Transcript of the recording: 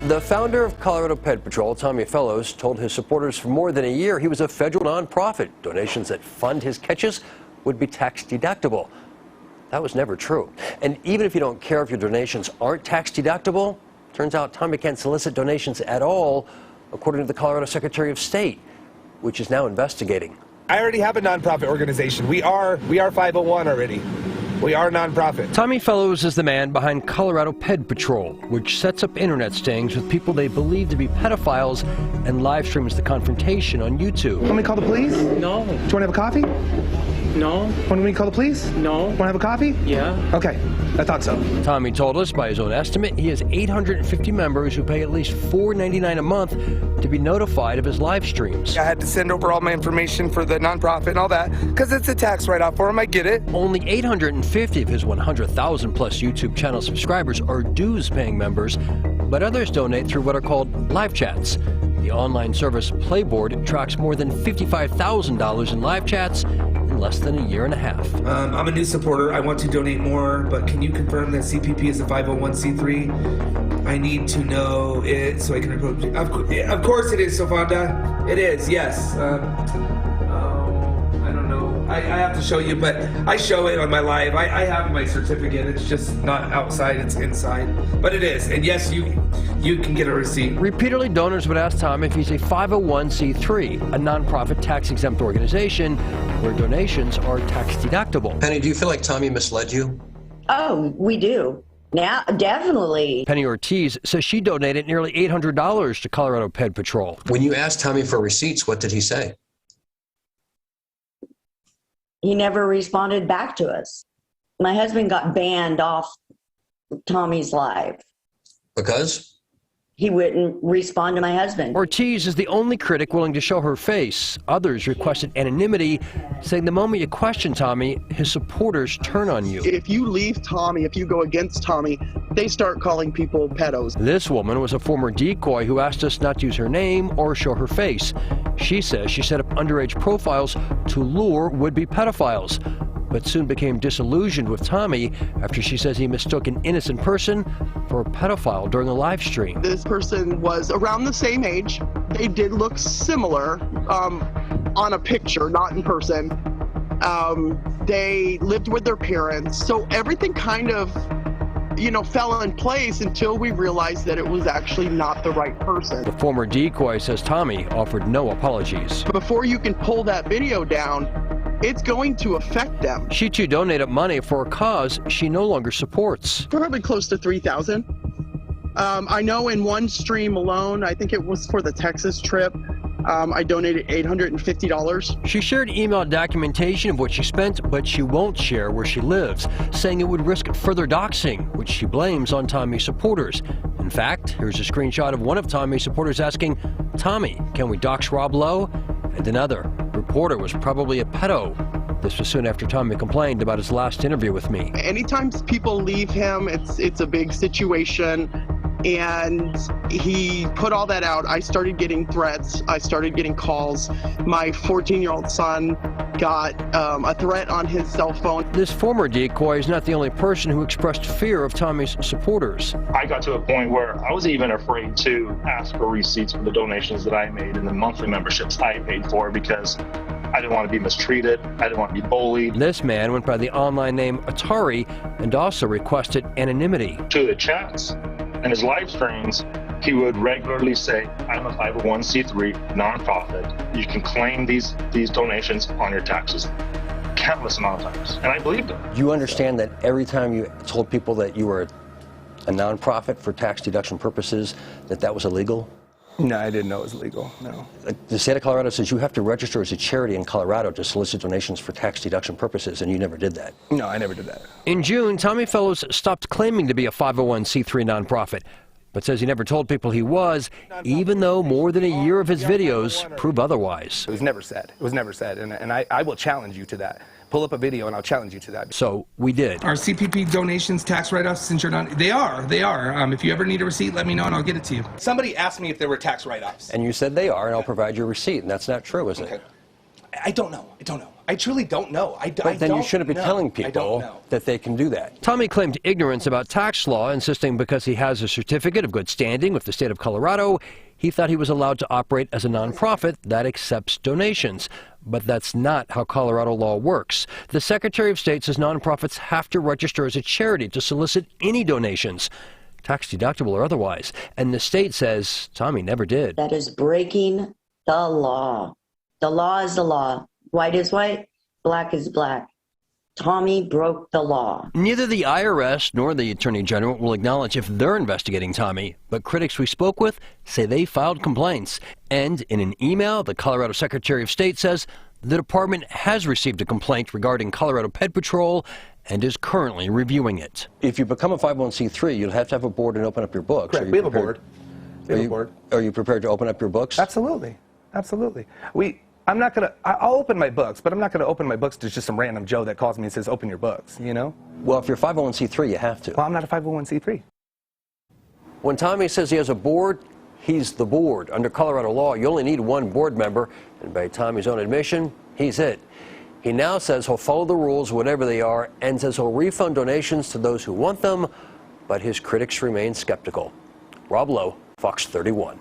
The founder of Colorado Ped Patrol, Tommy Fellows, told his supporters for more than a year he was a federal nonprofit. Donations that fund his catches would be tax deductible. That was never true. And even if you don't care if your donations aren't tax deductible, turns out Tommy can't solicit donations at all, according to the Colorado Secretary of State, which is now investigating. I already have a nonprofit organization. We are 501 already. We are a nonprofit. Tommy Fellows is the man behind Colorado Ped Patrol, which sets up internet stings with people they believe to be pedophiles and live streams the confrontation on YouTube. Want me to call the police? No. Do you want to have a coffee? No. Want me to call the police? No. Want to have a coffee? Yeah. Okay, I thought so. Tommy told us, by his own estimate, he has 850 members who pay at least $4.99 a month to be notified of his live streams. I had to send over all my information for the nonprofit and all that, because it's a tax write-off for him. I get it. Only 850 of his 100,000 plus YouTube channel subscribers are dues-paying members, but others donate through what are called live chats. The online service Playboard tracks more than $55,000 in live chats in less than a year and a half. I'm a new supporter. I want to donate more, but can you confirm that CPP is a 501c3? I need to know it so I can approach it. Of course it is, Sofanda. It is, yes. I don't know. I have to show you, but I show it on my live. I have my certificate. It's just not outside, it's inside. But it is, and yes, you can get a receipt. Repeatedly, donors would ask Tom if he's a 501c3, a nonprofit tax-exempt organization where donations are tax deductible. Penny, do you feel like Tommy misled you? Oh, we do. Now, definitely. Penny Ortiz says she donated nearly $800 to Colorado Ped Patrol. When you asked Tommy for receipts, what did he say? He never responded back to us. My husband got banned off Tommy's live. Because? He wouldn't respond to my husband. Ortiz is the only critic willing to show her face. Others requested anonymity, saying the moment you question Tommy, his supporters turn on you. If you leave Tommy, if you go against Tommy, they start calling people pedos. This woman was a former decoy who asked us not to use her name or show her face. She says she set up underage profiles to lure would-be pedophiles, but soon became disillusioned with Tommy after she says he mistook an innocent person for a pedophile during a live stream. This person was around the same age. They did look similar on a picture, not in person. They lived with their parents. So everything kind of, fell in place until we realized that it was actually not the right person. The former decoy says Tommy offered no apologies. Before you can pull that video down, it's going to affect them. She too donated money for a cause she no longer supports. Probably close to $3,000. I know in one stream alone, I think it was for the Texas trip, I donated $850. She shared email documentation of what she spent, but she won't share where she lives, saying it would risk further doxing, which she blames on Tommy's supporters. In fact, here's a screenshot of one of Tommy's supporters asking, "Tommy, can we dox Rob Lowe?" And another, "Reporter was probably a pedo." This was soon after Tommy complained about his last interview with me. Anytime people leave him, it's a big situation. And he put all that out. I started getting threats. I started getting calls. My 14-year-old son got a threat on his cell phone. This former decoy is not the only person who expressed fear of Tommy's supporters. I got to a point where I was even afraid to ask for receipts for the donations that I made and the monthly memberships I paid for because I didn't want to be mistreated. I didn't want to be bullied. This man went by the online name Atari and also requested anonymity. To the chats and his live streams, he would regularly say, "I'm a 501c3 nonprofit. You can claim these donations on your taxes." Countless amount of times. And I believed him. You understand that every time you told people that you were a nonprofit for tax deduction purposes, that was illegal? No, I didn't know it was legal, no. The state of Colorado says you have to register as a charity in Colorado to solicit donations for tax deduction purposes, and you never did that. No, I never did that. In June, Tommy Fellows stopped claiming to be a 501c3 nonprofit, but says he never told people he was, even though more than a year of his videos prove otherwise. It was never said. It was never said, and I will challenge you to that. Pull up a video and I'll challenge you to that. So we did. Are CPP donations tax write-offs since you're not? They are. If you ever need a receipt, let me know and I'll get it to you. Somebody asked me if there were tax write-offs. And you said they are, and I'll provide your receipt, and that's not true, is it? I don't know. I don't know. I truly don't know. But then you shouldn't be telling people that they can do that. Tommy claimed ignorance about tax law, insisting because he has a certificate of good standing with the state of Colorado, he thought he was allowed to operate as a nonprofit that accepts donations. But that's not how Colorado law works. The Secretary of State says nonprofits have to register as a charity to solicit any donations, tax deductible or otherwise. And the state says Tommy never did. That is breaking the law. The law is the law. White is white, black is black. Tommy broke the law. Neither the IRS nor the Attorney General will acknowledge if they're investigating Tommy, but critics we spoke with say they filed complaints. And in an email, the Colorado Secretary of State says the department has received a complaint regarding Colorado Pet Patrol and is currently reviewing it. If you become a 501c3, you'll have to have a board and open up your books. Correct. We have a board. Are you prepared to open up your books? Absolutely. Absolutely. I'll open my books, but I'm not going to open my books to just some random Joe that calls me and says, open your books, you know? Well, if you're 501c3, you have to. Well, I'm not a 501c3. When Tommy says he has a board, he's the board. Under Colorado law, you only need one board member, and by Tommy's own admission, he's it. He now says he'll follow the rules, whatever they are, and says he'll refund donations to those who want them, but his critics remain skeptical. Rob Lowe, Fox 31.